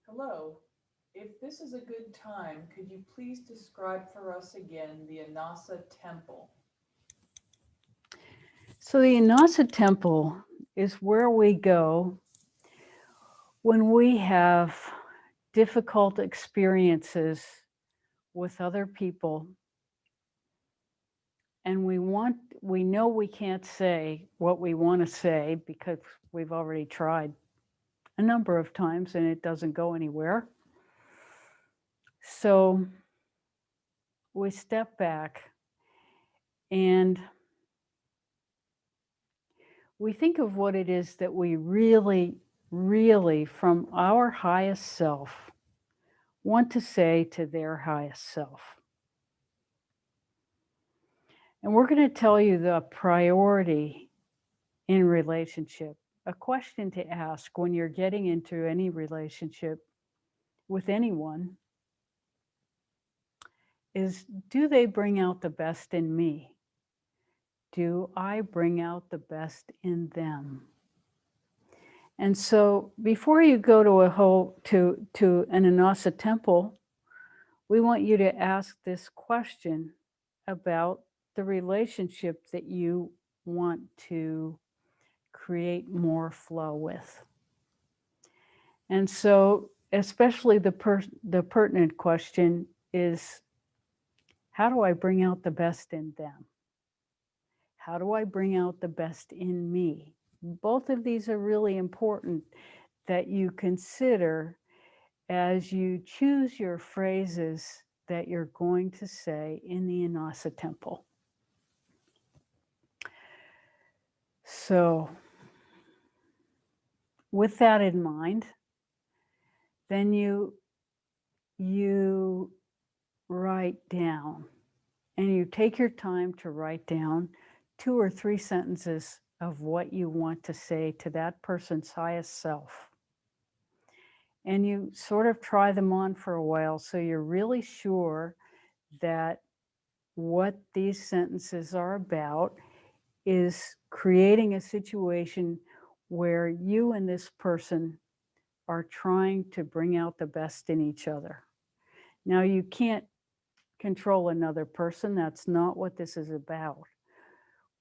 Hello. If this is a good time, could you please describe for us again the Annassa temple? So the Annassa temple is where we go when we have difficult experiences with other people and we know we can't say what we want to say because we've already tried a number of times and it doesn't go anywhere. So we step back and we think of what it is that we really, really, from our highest self, want to say to their highest self. And we're going to tell you the priority in relationship. A question to ask when you're getting into any relationship with anyone is, do they bring out the best in me? Do I bring out the best in them? And so before you go to to an Annassa temple, we want you to ask this question about the relationship that you want to create more flow with. And so especially the pertinent question is, how do I bring out the best in them? How do I bring out the best in me? Both of these are really important that you consider as you choose your phrases that you're going to say in the Annassa temple. So, with that in mind, then you write down and you take your time to write down 2 or 3 sentences of what you want to say to that person's highest self. And you sort of try them on for a while so you're really sure that what these sentences are about is creating a situation where you and this person are trying to bring out the best in each other. Now, you can't control another person. That's not what this is about.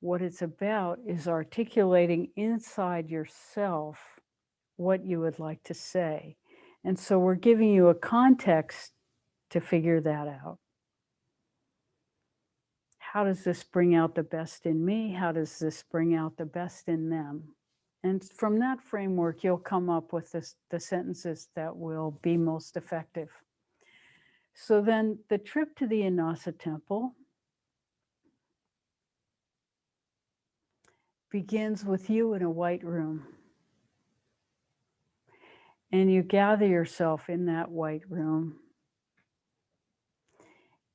What it's about is articulating inside yourself what you would like to say. And so we're giving you a context to figure that out. How does this bring out the best in me? How does this bring out the best in them? And from that framework, you'll come up with the sentences that will be most effective. So then the trip to the Annassa temple begins with you in a white room. And you gather yourself in that white room.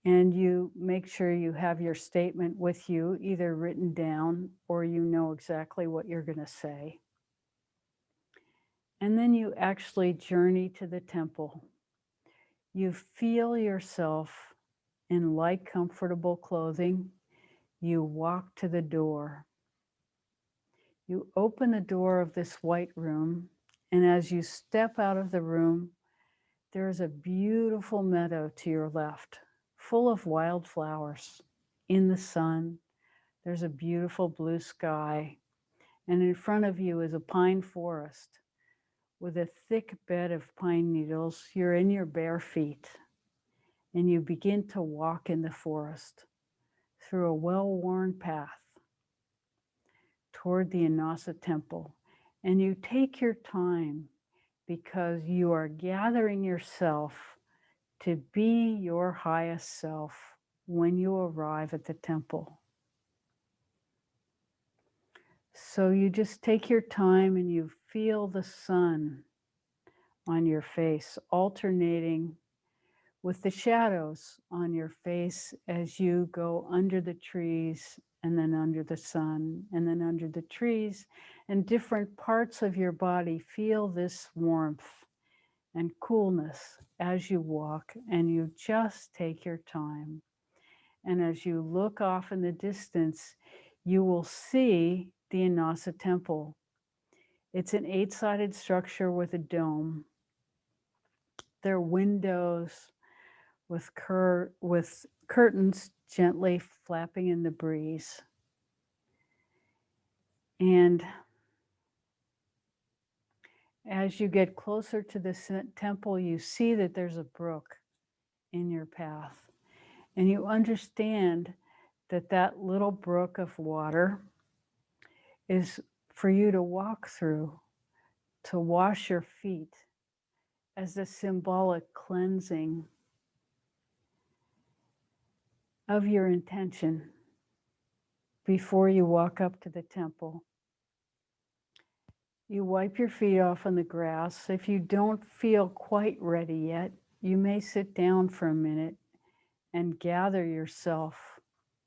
And you make sure you have your statement with you, either written down or you know exactly what you're going to say. And then you actually journey to the temple. You feel yourself in light, comfortable clothing. You walk to the door. You open the door of this white room, and as you step out of the room, there's a beautiful meadow to your left, full of wildflowers in the sun. There's a beautiful blue sky, and in front of you is a pine forest with a thick bed of pine needles. You're in your bare feet, and you begin to walk in the forest through a well-worn path toward the Annassa temple. And you take your time because you are gathering yourself to be your highest self when you arrive at the temple. So you just take your time and you feel the sun on your face, alternating with the shadows on your face as you go under the trees and then under the sun and then under the trees, and different parts of your body feel this warmth and coolness as you walk, and you just take your time. And as you look off in the distance, you will see the Annassa temple. It's an 8-sided structure with a dome. They're windows with curtains gently flapping in the breeze. And as you get closer to the temple, you see that there's a brook in your path. And you understand that that little brook of water is for you to walk through, to wash your feet as a symbolic cleansing of your intention before you walk up to the temple. You wipe your feet off on the grass. If you don't feel quite ready yet, you may sit down for a minute and gather yourself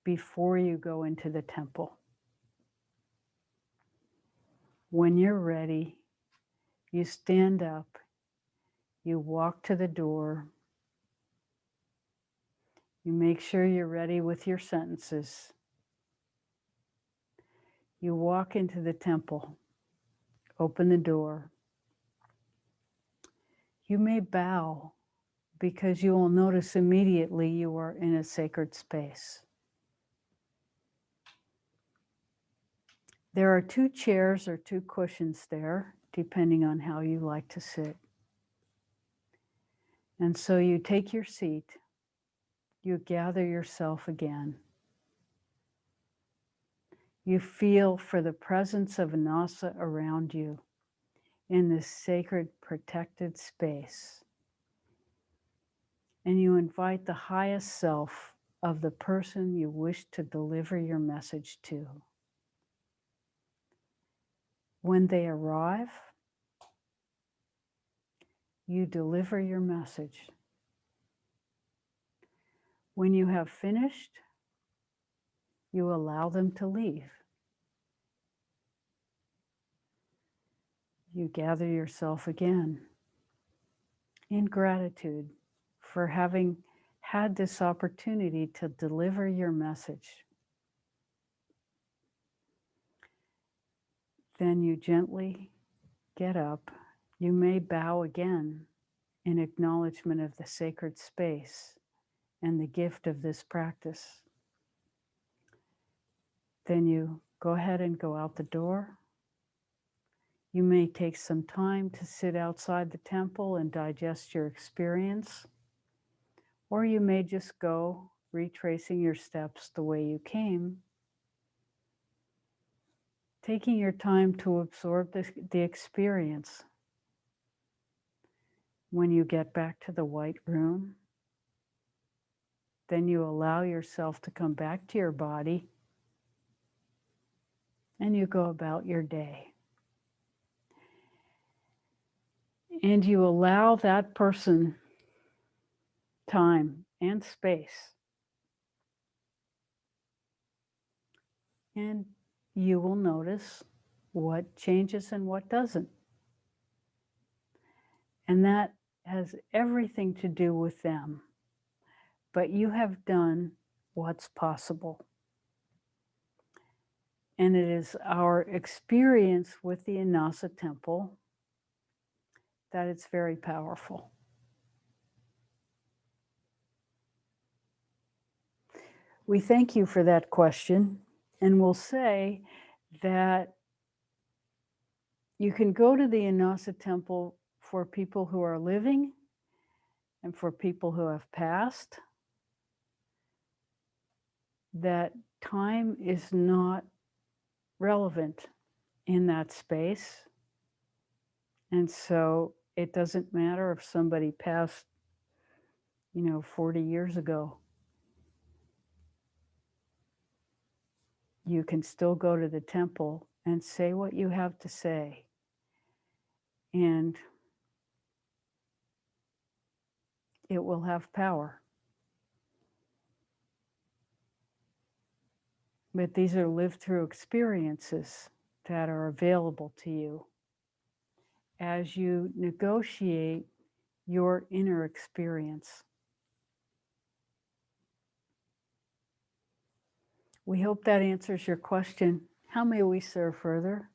before you go into the temple. When you're ready, you stand up, you walk to the door, you make sure you're ready with your sentences. You walk into the temple, open the door. You may bow because you will notice immediately you are in a sacred space. There are 2 chairs or 2 cushions there, depending on how you like to sit. And so you take your seat, you gather yourself again. You feel for the presence of Annassa around you in this sacred, protected space. And you invite the highest self of the person you wish to deliver your message to. When they arrive, you deliver your message. When you have finished, you allow them to leave. You gather yourself again in gratitude for having had this opportunity to deliver your message. Then you gently get up. You may bow again in acknowledgement of the sacred space and the gift of this practice. Then you go ahead and go out the door. You may take some time to sit outside the temple and digest your experience, or you may just go retracing your steps the way you came, taking your time to absorb the experience. When you get back to the white room, then you allow yourself to come back to your body and you go about your day. And you allow that person time and space. And you will notice what changes and what doesn't. And that has everything to do with them. But you have done what's possible. And it is our experience with the Annassa temple that it's very powerful. We thank you for that question, and we'll say that you can go to the Annassa temple for people who are living and for people who have passed. That time is not relevant in that space. And so it doesn't matter if somebody passed, 40 years ago. You can still go to the temple and say what you have to say. And it will have power. But these are lived through experiences that are available to you as you negotiate your inner experience. We hope that answers your question. How may we serve further?